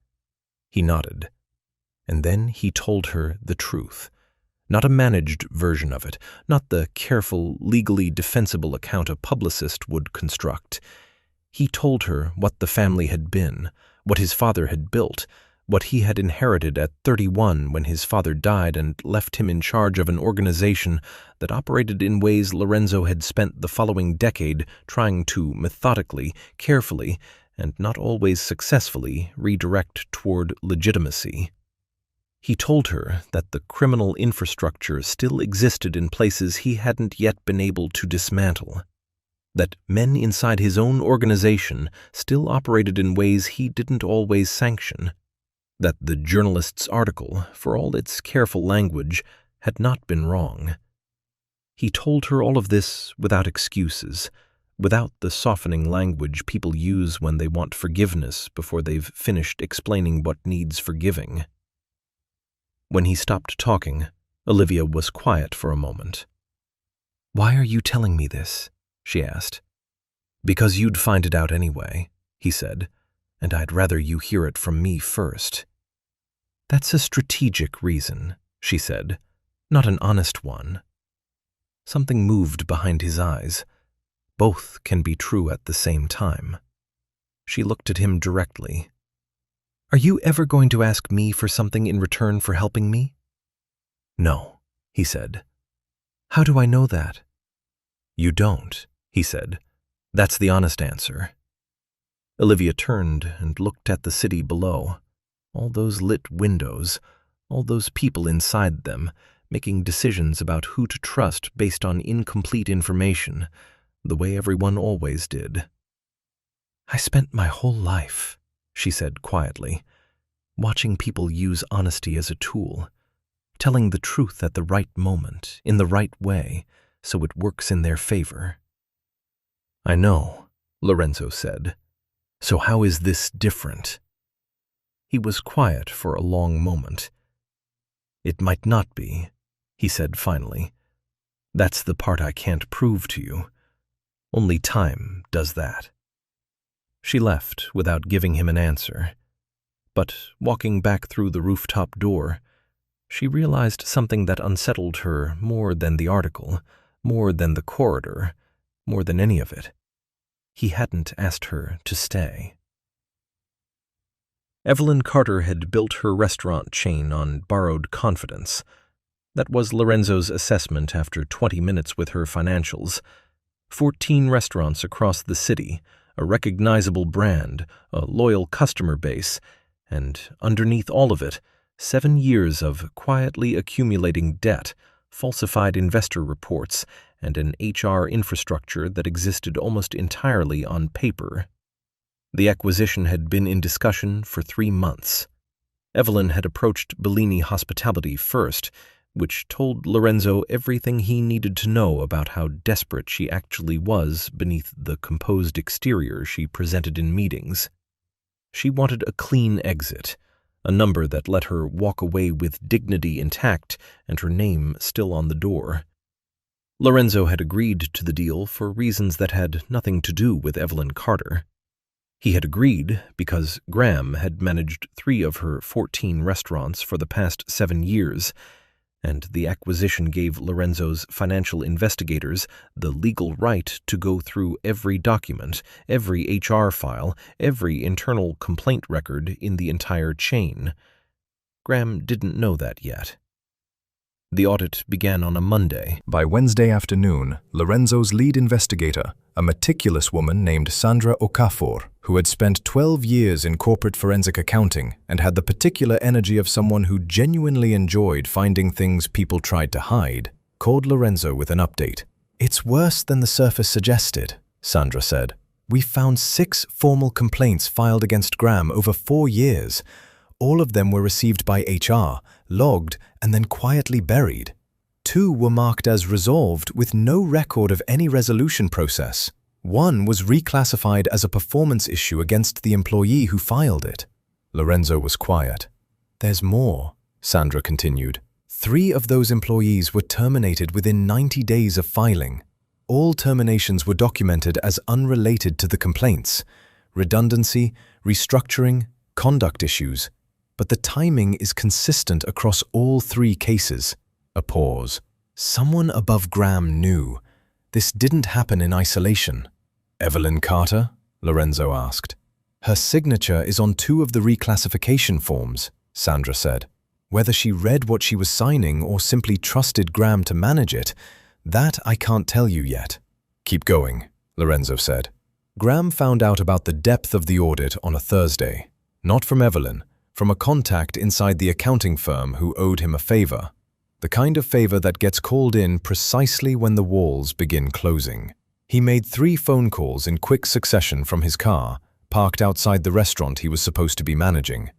He nodded. And then he told her the truth. Not a managed version of it, not the careful, legally defensible account a publicist would construct. He told her what the family had been, what his father had built, what he had inherited at 31 when his father died and left him in charge of an organization that operated in ways Lorenzo had spent the following decade trying to methodically, carefully, and not always successfully redirect toward legitimacy. He told her that the criminal infrastructure still existed in places he hadn't yet been able to dismantle, that men inside his own organization still operated in ways he didn't always sanction, that the journalist's article, for all its careful language, had not been wrong. He told her all of this without excuses, without the softening language people use when they want forgiveness before they've finished explaining what needs forgiving. When he stopped talking, Olivia was quiet for a moment. "Why are you telling me this?" she asked. "Because you'd find it out anyway," he said, "and I'd rather you hear it from me first." "That's a strategic reason," she said, "not an honest one." Something moved behind his eyes. Both can be true at the same time. She looked at him directly. "Are you ever going to ask me for something in return for helping me?" "No," he said. "How do I know that?" "You don't," he said. "That's the honest answer." Olivia turned and looked at the city below. All those lit windows, all those people inside them, making decisions about who to trust based on incomplete information, the way everyone always did. "I spent my whole life," she said quietly, "watching people use honesty as a tool, telling the truth at the right moment, in the right way, so it works in their favor." "I know," Lorenzo said. "So how is this different?" He was quiet for a long moment. "It might not be," he said finally. "That's the part I can't prove to you. Only time does that." She left without giving him an answer. But walking back through the rooftop door, she realized something that unsettled her more than the article, more than the corridor, more than any of it. he hadn't asked her to stay. Evelyn Carter had built her restaurant chain on borrowed confidence. That was Lorenzo's assessment after 20 minutes with her financials. 14 restaurants across the city, a recognizable brand, a loyal customer base, and underneath all of it, 7 years of quietly accumulating debt, falsified investor reports, and an HR infrastructure that existed almost entirely on paper. The acquisition had been in discussion for 3 months. Evelyn had approached Bellini Hospitality first, which told Lorenzo everything he needed to know about how desperate she actually was beneath the composed exterior she presented in meetings. She wanted a clean exit, a number that let her walk away with dignity intact and her name still on the door. Lorenzo had agreed to the deal for reasons that had nothing to do with Evelyn Carter. He had agreed because Graham had managed 3 of her 14 restaurants for the past 7 years, and the acquisition gave Lorenzo's financial investigators the legal right to go through every document, every HR file, every internal complaint record in the entire chain. Graham didn't know that yet. The audit began on a Monday. By Wednesday afternoon, Lorenzo's lead investigator, a meticulous woman named Sandra Okafor, who had spent 12 years in corporate forensic accounting and had the particular energy of someone who genuinely enjoyed finding things people tried to hide, called Lorenzo with an update. "It's worse than the surface suggested," Sandra said. "We found 6 formal complaints filed against Graham over 4 years. All of them were received by HR, logged, and then quietly buried. 2 were marked as resolved with no record of any resolution process. 1 was reclassified as a performance issue against the employee who filed it." Lorenzo was quiet. "There's more," Sandra continued. 3 of those employees were terminated within 90 days of filing. All terminations were documented as unrelated to the complaints. Redundancy, restructuring, conduct issues. But the timing is consistent across all 3 cases. A pause. Someone above Graham knew. This didn't happen in isolation. "Evelyn Carter?" Lorenzo asked. "Her signature is on 2 of the reclassification forms," Sandra said. "Whether she read what she was signing or simply trusted Graham to manage it, that I can't tell you yet." "Keep going," Lorenzo said. Graham found out about the depth of the audit on a Thursday. Not from Evelyn, from a contact inside the accounting firm who owed him a favor. The kind of favor that gets called in precisely when the walls begin closing. He made 3 phone calls in quick succession from his car, parked outside the restaurant he was supposed to be managing.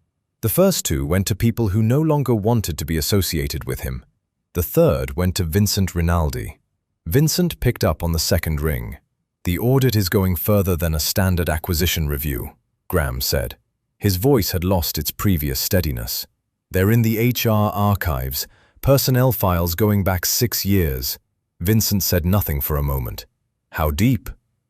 The first 2 went to people who no longer wanted to be associated with him. The third went to Vincent Rinaldi. Vincent picked up on the second ring. "The audit is going further than a standard acquisition review," Graham said. His voice had lost its previous steadiness. "They're in the HR archives, personnel files going back 6 years. Vincent said nothing for a moment. "How deep?"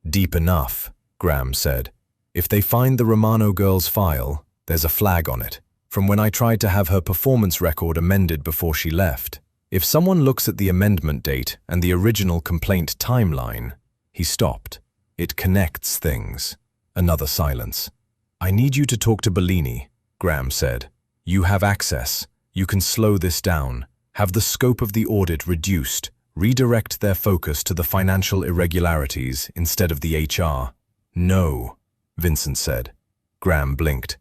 "Deep enough," Graham said. "If they find the Romano girl's file, there's a flag on it, from when I tried to have her performance record amended before she left. If someone looks at the amendment date and the original complaint timeline..." He stopped. "It connects things." Another silence. "I need you to talk to Bellini," Graham said. "You have access. You can slow this down, have the scope of the audit reduced, redirect their focus to the financial irregularities instead of the HR." "No," Vincent said. Graham blinked.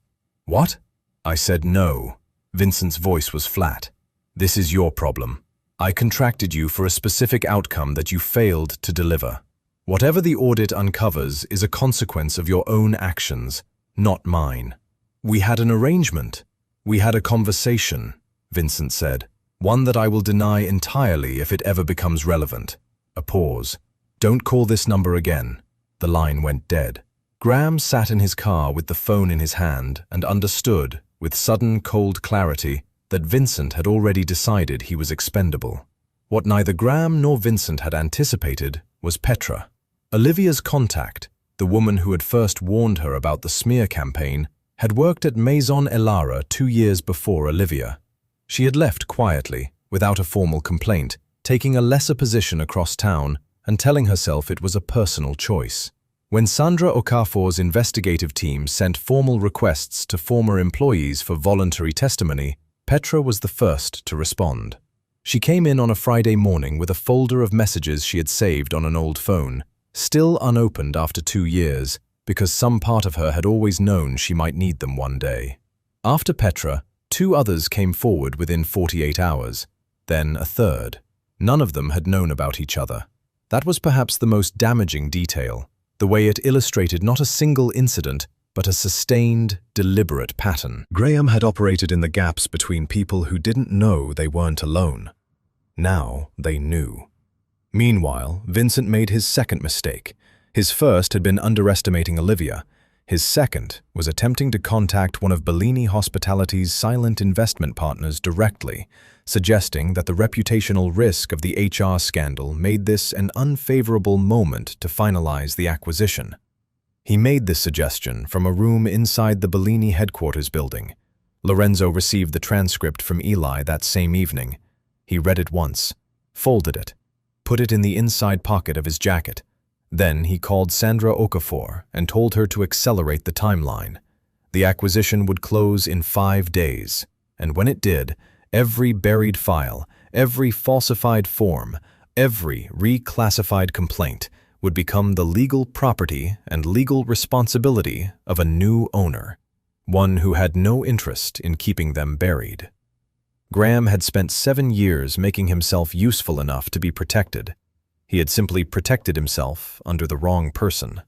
"What?" "I said no." Vincent's voice was flat. "This is your problem. I contracted you for a specific outcome that you failed to deliver. Whatever the audit uncovers is a consequence of your own actions, not mine. We had an arrangement. We had a conversation," Vincent said. "One that I will deny entirely if it ever becomes relevant." A pause. "Don't call this number again." The line went dead. Graham sat in his car with the phone in his hand and understood, with sudden cold clarity, that Vincent had already decided he was expendable. What neither Graham nor Vincent had anticipated was Petra. Olivia's contact, the woman who had first warned her about the smear campaign, had worked at Maison Elara 2 years before Olivia. She had left quietly, without a formal complaint, taking a lesser position across town and telling herself it was a personal choice. When Sandra Okafor's investigative team sent formal requests to former employees for voluntary testimony, Petra was the first to respond. She came in on a Friday morning with a folder of messages she had saved on an old phone, still unopened after 2 years, because some part of her had always known she might need them one day. After Petra, 2 others came forward within 48 hours, then a third. None of them had known about each other. That was perhaps the most damaging detail, the way it illustrated not a single incident, but a sustained, deliberate pattern. Graham had operated in the gaps between people who didn't know they weren't alone. Now they knew. Meanwhile, Vincent made his second mistake. His first had been underestimating Olivia. His second was attempting to contact one of Bellini Hospitality's silent investment partners directly, suggesting that the reputational risk of the HR scandal made this an unfavorable moment to finalize the acquisition. He made this suggestion from a room inside the Bellini headquarters building. Lorenzo received the transcript from Eli that same evening. He read it once, folded it, put it in the inside pocket of his jacket. Then he called Sandra Okafor and told her to accelerate the timeline. The acquisition would close in 5 days, and when it did, every buried file, every falsified form, every reclassified complaint would become the legal property and legal responsibility of a new owner, one who had no interest in keeping them buried. Graham had spent 7 years making himself useful enough to be protected. He had simply protected himself under the wrong person.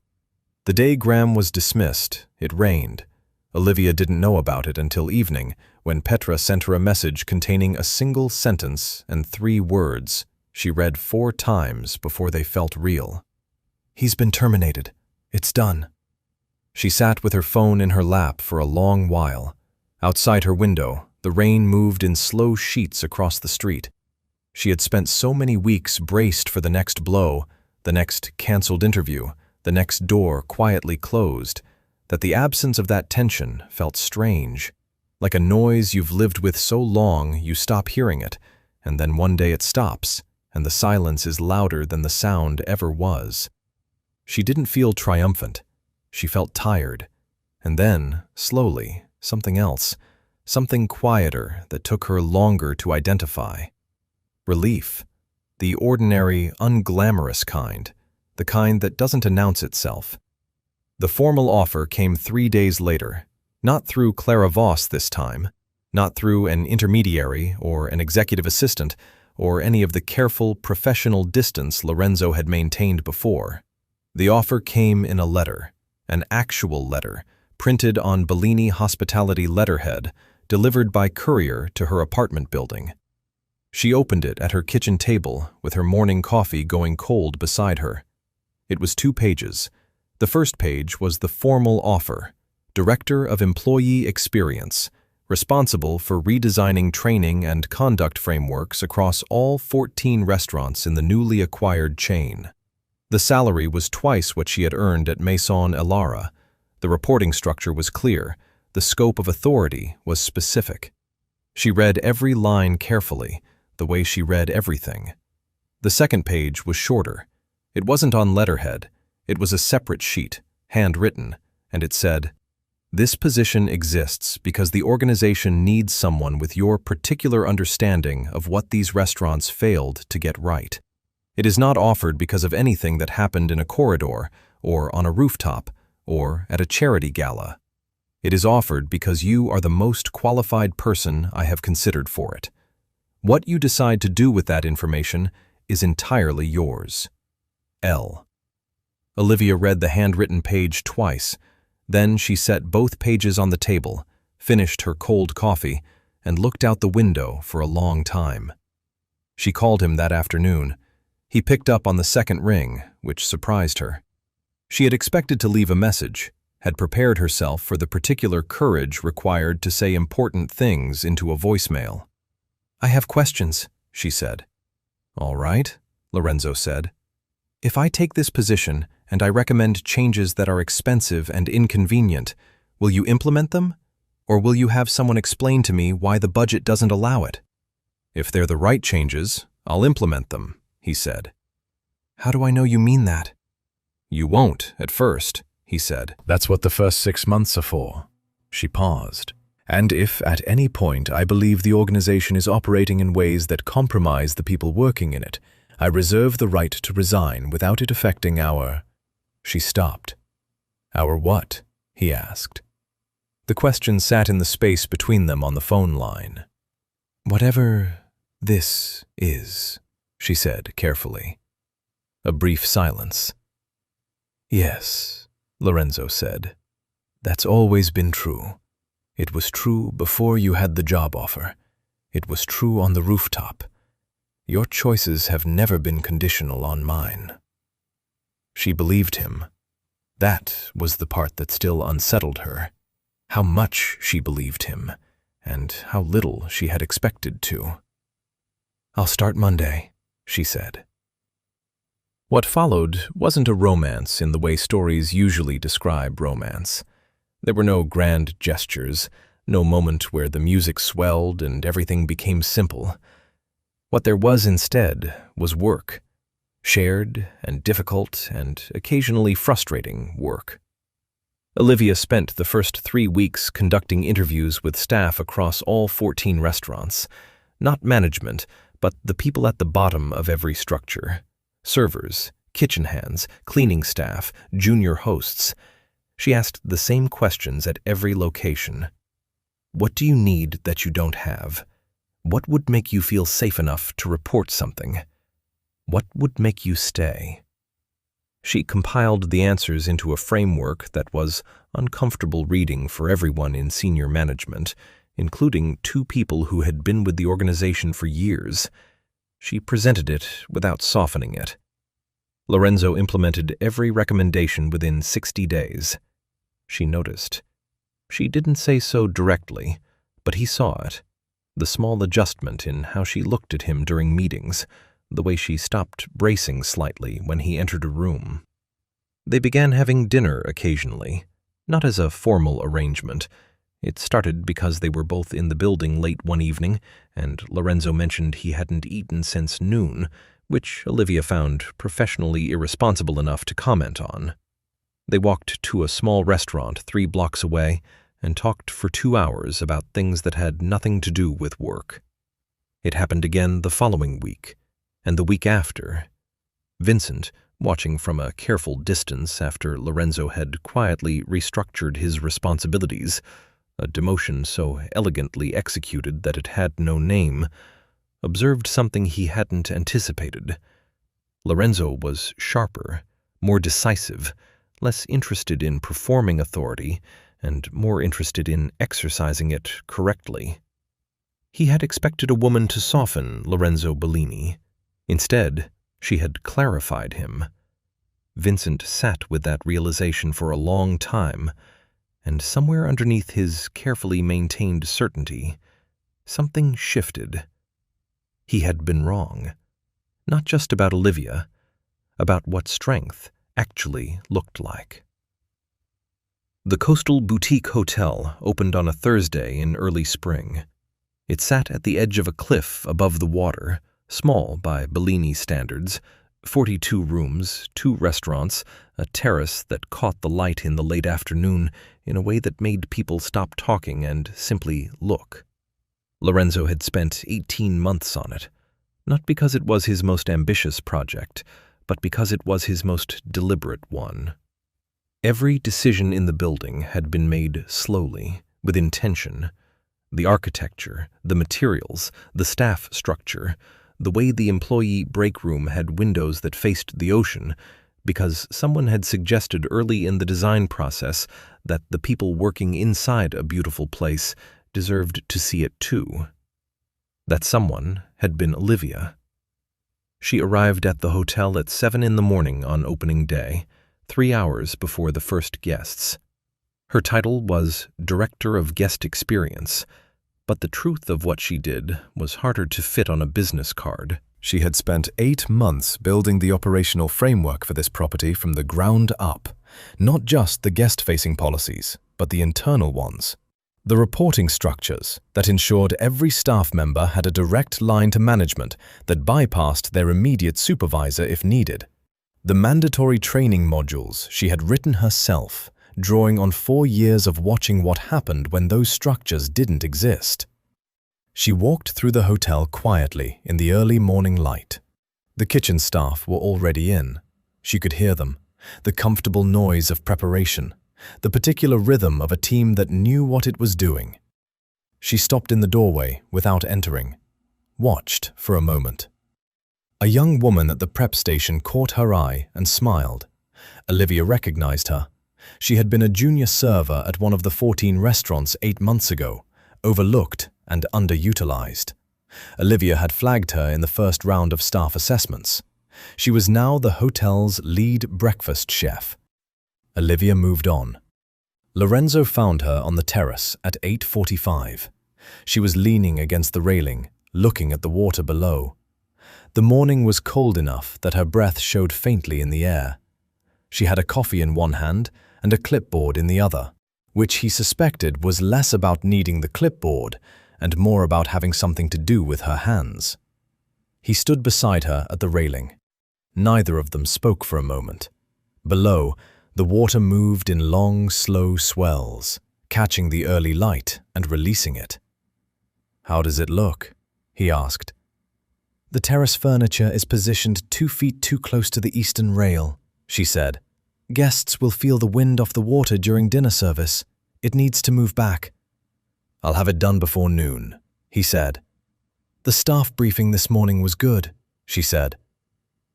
The day Graham was dismissed, it rained. Olivia didn't know about it until evening, when Petra sent her a message containing a single sentence and 3 words she read 4 times before they felt real. "He's been terminated. It's done." She sat with her phone in her lap for a long while. Outside her window, the rain moved in slow sheets across the street. She had spent so many weeks braced for the next blow, the next canceled interview, the next door quietly closed, that the absence of that tension felt strange. Like a noise you've lived with so long you stop hearing it, and then one day it stops, and the silence is louder than the sound ever was. She didn't feel triumphant. She felt tired. And then, slowly, something else, something quieter that took her longer to identify. Relief. The ordinary, unglamorous kind, the kind that doesn't announce itself. The formal offer came 3 days later, not through Clara Voss this time, not through an intermediary or an executive assistant or any of the careful, professional distance Lorenzo had maintained before. The offer came in a letter, an actual letter, printed on Bellini Hospitality letterhead, delivered by courier to her apartment building. She opened it at her kitchen table with her morning coffee going cold beside her. It was 2 pages. The first page was the formal offer, Director of Employee Experience, responsible for redesigning training and conduct frameworks across all 14 restaurants in the newly acquired chain. The salary was twice what she had earned at Maison Elara. The reporting structure was clear. The scope of authority was specific. She read every line carefully, the way she read everything. The second page was shorter. It wasn't on letterhead. It was a separate sheet, handwritten, and it said, "This position exists because the organization needs someone with your particular understanding of what these restaurants failed to get right. It is not offered because of anything that happened in a corridor, or on a rooftop, or at a charity gala. It is offered because you are the most qualified person I have considered for it. What you decide to do with that information is entirely yours. L." Olivia read the handwritten page twice. Then she set both pages on the table, finished her cold coffee, and looked out the window for a long time. She called him that afternoon. He picked up on the second ring, which surprised her. She had expected to leave a message, had prepared herself for the particular courage required to say important things into a voicemail. "I have questions," she said. "All right," Lorenzo said. "If I take this position and I recommend changes that are expensive and inconvenient, will you implement them? Or will you have someone explain to me why the budget doesn't allow it?" "If they're the right changes, I'll implement them," he said. "How do I know you mean that?" "You won't, at first," he said. "That's what the first 6 months are for." She paused. "And if at any point I believe the organization is operating in ways that compromise the people working in it, I reserve the right to resign without it affecting our—" She stopped. "Our what?" he asked. The question sat in the space between them on the phone line. "Whatever this is," she said carefully. A brief silence. "Yes," Lorenzo said. "That's always been true. It was true before you had the job offer. It was true on the rooftop. Your choices have never been conditional on mine." She believed him. That was the part that still unsettled her. How much she believed him, and how little she had expected to. "I'll start Monday," she said. What followed wasn't a romance in the way stories usually describe romance. There were no grand gestures, no moment where the music swelled and everything became simple. What there was instead was work. Shared and difficult and occasionally frustrating work. Olivia spent the first 3 weeks conducting interviews with staff across all 14 restaurants. Not management, but the people at the bottom of every structure. Servers, kitchen hands, cleaning staff, junior hosts. She asked the same questions at every location. What do you need that you don't have? What would make you feel safe enough to report something? What would make you stay? She compiled the answers into a framework that was uncomfortable reading for everyone in senior management, including 2 people who had been with the organization for years. She presented it without softening it. Lorenzo implemented every recommendation within 60 days. She noticed. She didn't say so directly, but he saw it. The small adjustment in how she looked at him during meetings, the way she stopped bracing slightly when he entered a room. They began having dinner occasionally, not as a formal arrangement. It started because they were both in the building late one evening, and Lorenzo mentioned he hadn't eaten since noon, which Olivia found professionally irresponsible enough to comment on. They walked to a small restaurant 3 blocks away and talked for 2 hours about things that had nothing to do with work. It happened again the following week, and the week after. Vincent, watching from a careful distance after Lorenzo had quietly restructured his responsibilities, a demotion so elegantly executed that it had no name, observed something he hadn't anticipated. Lorenzo was sharper, more decisive, less interested in performing authority, and more interested in exercising it correctly. He had expected a woman to soften Lorenzo Bellini. Instead, she had clarified him. Vincent sat with that realization for a long time, and somewhere underneath his carefully maintained certainty, something shifted. He had been wrong, not just about Olivia, about what strength actually looked like. The Coastal Boutique Hotel opened on a Thursday in early spring. It sat at the edge of a cliff above the water, small by Bellini standards, 42 rooms, 2 restaurants, a terrace that caught the light in the late afternoon in a way that made people stop talking and simply look. Lorenzo had spent 18 months on it, not because it was his most ambitious project, but because it was his most deliberate one. Every decision in the building had been made slowly, with intention. The architecture, the materials, the staff structure, the way the employee break room had windows that faced the ocean, because someone had suggested early in the design process that the people working inside a beautiful place deserved to see it too. That someone had been Olivia. She arrived at the hotel at 7 in the morning on opening day, 3 hours before the first guests. Her title was Director of Guest Experience, but the truth of what she did was harder to fit on a business card. She had spent 8 months building the operational framework for this property from the ground up, not just the guest-facing policies, but the internal ones. The reporting structures that ensured every staff member had a direct line to management that bypassed their immediate supervisor if needed. The mandatory training modules she had written herself, drawing on 4 years of watching what happened when those structures didn't exist. She walked through the hotel quietly in the early morning light. The kitchen staff were already in. She could hear them, the comfortable noise of preparation, the particular rhythm of a team that knew what it was doing. She stopped in the doorway without entering, watched for a moment. A young woman at the prep station caught her eye and smiled. Olivia recognized her. She had been a junior server at one of the 14 restaurants 8 months ago, overlooked and underutilized. Olivia had flagged her in the first round of staff assessments. She was now the hotel's lead breakfast chef. Olivia moved on. Lorenzo found her on the terrace at 8:45. She was leaning against the railing, looking at the water below. The morning was cold enough that her breath showed faintly in the air. She had a coffee in one hand and a clipboard in the other, which he suspected was less about needing the clipboard and more about having something to do with her hands. He stood beside her at the railing. Neither of them spoke for a moment. Below, the water moved in long, slow swells, catching the early light and releasing it. "How does it look?" he asked. "The terrace furniture is positioned 2 feet too close to the eastern rail," she said. "Guests will feel the wind off the water during dinner service. It needs to move back." "I'll have it done before noon," he said. "The staff briefing this morning was good," she said.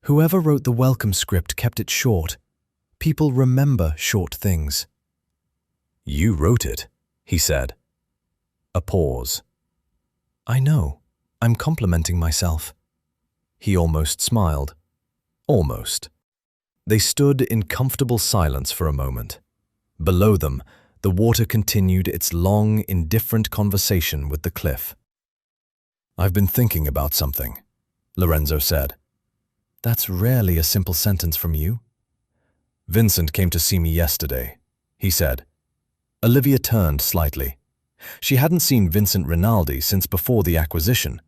"Whoever wrote the welcome script kept it short. People remember short things." "You wrote it," he said. A pause. "I know. I'm complimenting myself." He almost smiled. Almost. They stood in comfortable silence for a moment. Below them, the water continued its long, indifferent conversation with the cliff. "I've been thinking about something," Lorenzo said. "That's rarely a simple sentence from you." "Vincent came to see me yesterday," he said. Olivia turned slightly. She hadn't seen Vincent Rinaldi since before the acquisition,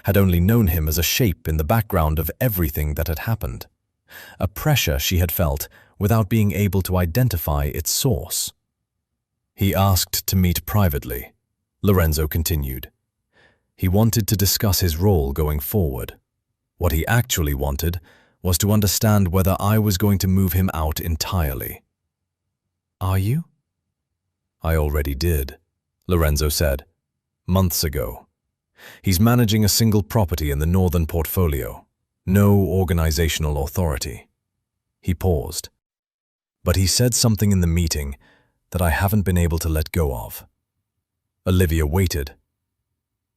had only known him as a shape in the background of everything that had happened. A pressure she had felt without being able to identify its source. "He asked to meet privately," Lorenzo continued. "He wanted to discuss his role going forward. What he actually wanted was to understand whether I was going to move him out entirely." "Are you?" "I already did," Lorenzo said. "Months ago. He's managing a single property in the northern portfolio. No organizational authority." He paused. "But he said something in the meeting that I haven't been able to let go of." Olivia waited.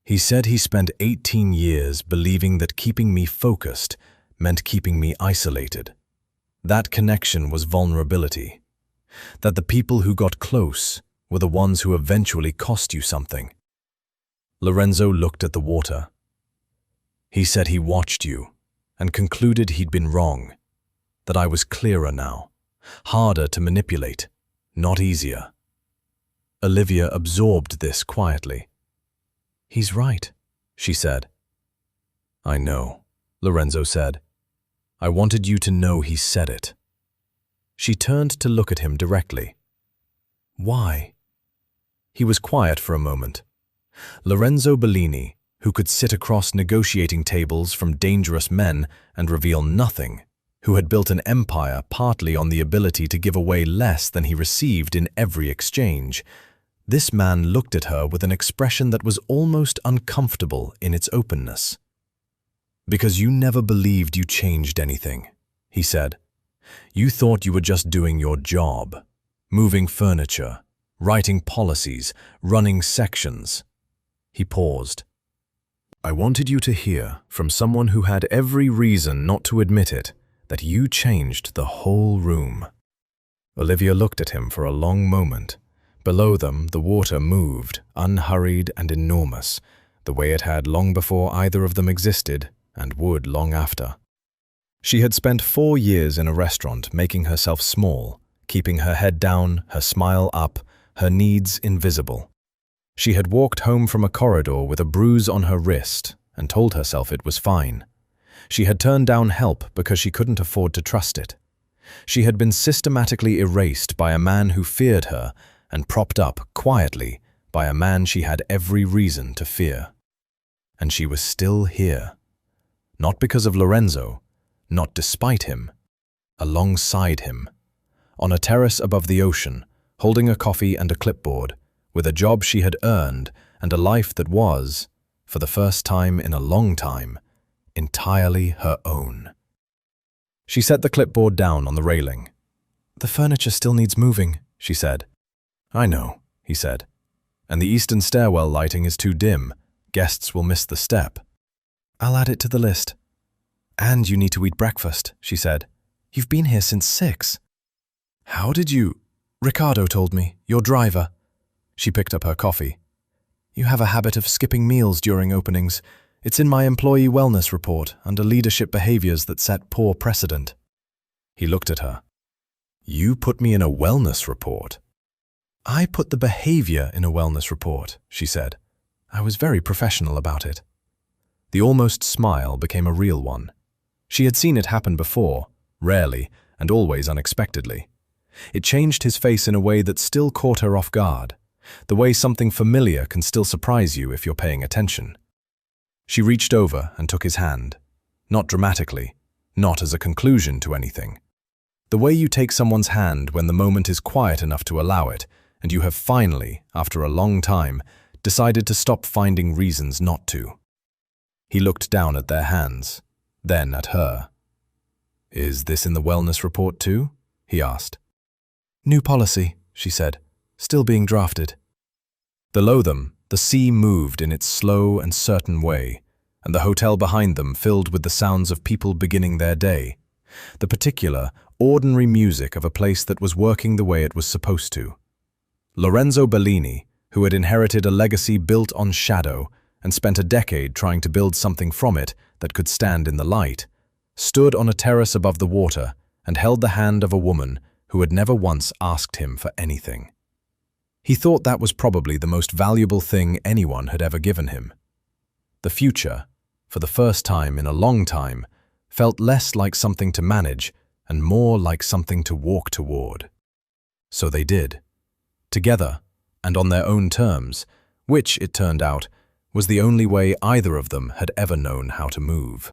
"He said he spent 18 years believing that keeping me focused meant keeping me isolated. That connection was vulnerability. That the people who got close were the ones who eventually cost you something." Lorenzo looked at the water. "He said he watched you and concluded he'd been wrong, that I was clearer now, harder to manipulate, not easier." Olivia absorbed this quietly. "He's right," she said. "I know," Lorenzo said. "I wanted you to know he said it." She turned to look at him directly. "Why?" He was quiet for a moment. Lorenzo Bellini, who could sit across negotiating tables from dangerous men and reveal nothing, who had built an empire partly on the ability to give away less than he received in every exchange, this man looked at her with an expression that was almost uncomfortable in its openness. "Because you never believed you changed anything," he said. "You thought you were just doing your job, moving furniture, writing policies, running sections." He paused. "I wanted you to hear from someone who had every reason not to admit it that you changed the whole room." Olivia looked at him for a long moment. Below them, the water moved, unhurried and enormous, the way it had long before either of them existed and would long after. She had spent 4 years in a restaurant making herself small, keeping her head down, her smile up, her needs invisible. She had walked home from a corridor with a bruise on her wrist and told herself it was fine. She had turned down help because she couldn't afford to trust it. She had been systematically erased by a man who feared her and propped up quietly by a man she had every reason to fear. And she was still here. Not because of Lorenzo, not despite him, alongside him, on a terrace above the ocean, holding a coffee and a clipboard, with a job she had earned and a life that was, for the first time in a long time, entirely her own. She set the clipboard down on the railing. "The furniture still needs moving," she said. "I know," he said. "And the eastern stairwell lighting is too dim. Guests will miss the step." "I'll add it to the list." "And you need to eat breakfast," she said. "You've been here since 6. "How did you—" "Ricardo told me, your driver." She picked up her coffee. "You have a habit of skipping meals during openings. It's in my employee wellness report under leadership behaviors that set poor precedent." He looked at her. "You put me in a wellness report?" "I put the behavior in a wellness report," she said. "I was very professional about it." The almost smile became a real one. She had seen it happen before, rarely, and always unexpectedly. It changed his face in a way that still caught her off guard, the way something familiar can still surprise you if you're paying attention. She reached over and took his hand, not dramatically, not as a conclusion to anything. The way you take someone's hand when the moment is quiet enough to allow it, and you have finally, after a long time, decided to stop finding reasons not to. He looked down at their hands, then at her. "Is this in the wellness report too?" he asked. "New policy," she said, "still being drafted." Below them, the sea moved in its slow and certain way, and the hotel behind them filled with the sounds of people beginning their day, the particular, ordinary music of a place that was working the way it was supposed to. Lorenzo Bellini, who had inherited a legacy built on shadow and spent a decade trying to build something from it that could stand in the light, stood on a terrace above the water and held the hand of a woman who had never once asked him for anything. He thought that was probably the most valuable thing anyone had ever given him. The future, for the first time in a long time, felt less like something to manage and more like something to walk toward. So they did. Together, and on their own terms, which, it turned out, was the only way either of them had ever known how to move.